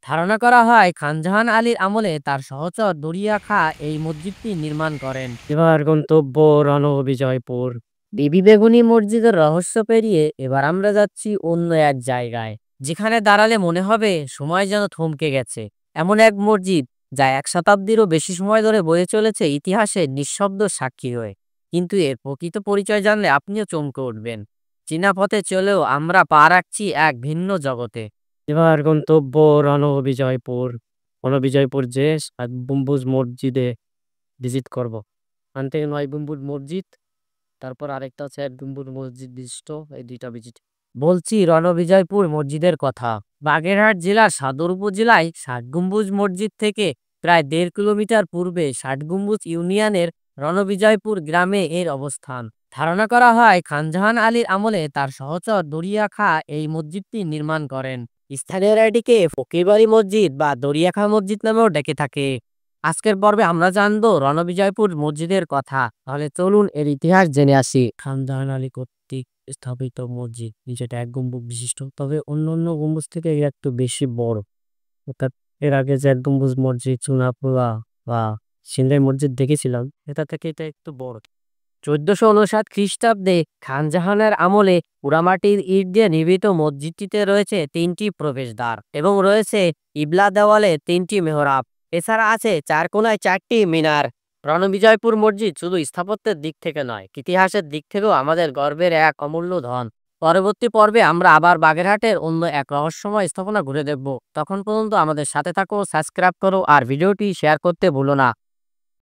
ধারণা করা হয় খানজাহান আলীর আমলে তার সহচর দরিয়া খাঁ এই মসজিদটি নির্মাণ করেন। এবার গন্তব্য রণবিজয়পুর। বিবি বেগুনি মসজিদের রহস্য পেরিয়ে এবার আমরা যাচ্ছি অন্য এক জায়গায়, যেখানে দাঁড়ালে মনে হবে সময় যেন থমকে গেছে। এমন এক মসজিদ যা 1 শতাব্দীরও বেশি সময় ধরে বয়ে চলেছে ইতিহাসের নিঃশব্দ সাক্ষী হয়ে। কিন্তু এর প্রকৃত পরিচয় জানলে আপনিও চমকে উঠবেন। চীনা পথে চলেও আমরা পা রাখছি এক ভিন্ন জগতে। এবার গন্তব্য রণবিজয়পুর। রণবিজয়পুর যে ৭ গম্বুজ মসজিদে ভিজিট করব। ওখান থেকে ৯ গম্বুজ মসজিদ, তারপর আরেকটা হচ্ছে ১ গম্বুজ মসজিদ বিশিষ্ট, এই ২টা ভিজিট। বলছি রণবিজয়পুর মসজিদের কথা। বাগেরহাট জেলার সদর উপজেলায় ৬০ গম্বুজ মসজিদ থেকে প্রায় ১.৫ কিলোমিটার পূর্বে ৬০ গম্বুজ ইউনিয়নের রণবিজয়পুর গ্রামে এর অবস্থান। ধারণা করা হয় খানজাহান আলীর আমলে তার সহচর দরিয়া খাঁ এই মসজিদটি নির্মাণ করেন। স্থানীয়রা এটিকে ফকিরবাড়ি মসজিদ বা দরিয়া খাঁ মসজিদ নামেও ডেকে থাকে। আজকের পর্বে আমরা জানবো রণবিজয়পুর মসজিদের কথা। তাহলে চলুন এর ইতিহাস জেনে আসি। খানজাহান আলী কর্তৃক স্থাপিত মসজিদ, যেটা ১ গম্বুজ বিশিষ্ট, তবে অন্যান্য গম্বুজ থেকে এর একটু বেশি বড়। অর্থাৎ এর আগে যে ১ গম্বুজ মসজিদ চুনাপুরা বা সিন্দাই মসজিদ দেখেছিলাম, এটা থেকে এটা একটু বড়। ১৪৫৯ খ্রিস্টাব্দে খানজাহানের আমলে পোড়ামাটির ইট দিয়ে নির্মিত মসজিদটিতে রয়েছে ৩টি প্রবেশদ্বার এবং রয়েছে ইবলা দেওয়ালে ৩টি মেহরাব। এছাড়া আছে ৪ কোণায় ৪টি মিনার। রণবিজয়পুর মসজিদ শুধু স্থাপত্যের দিক থেকে নয়, ইতিহাসের দিক থেকেও আমাদের গর্বের এক অমূল্য ধন। পরবর্তী পর্বে আমরা আবার বাগেরহাটের অন্য এক রহস্যময় স্থাপনা ঘুরে দেখব। তখন পর্যন্ত আমাদের সাথে থাকো, সাবস্ক্রাইব করো আর ভিডিওটি শেয়ার করতে ভুলো না।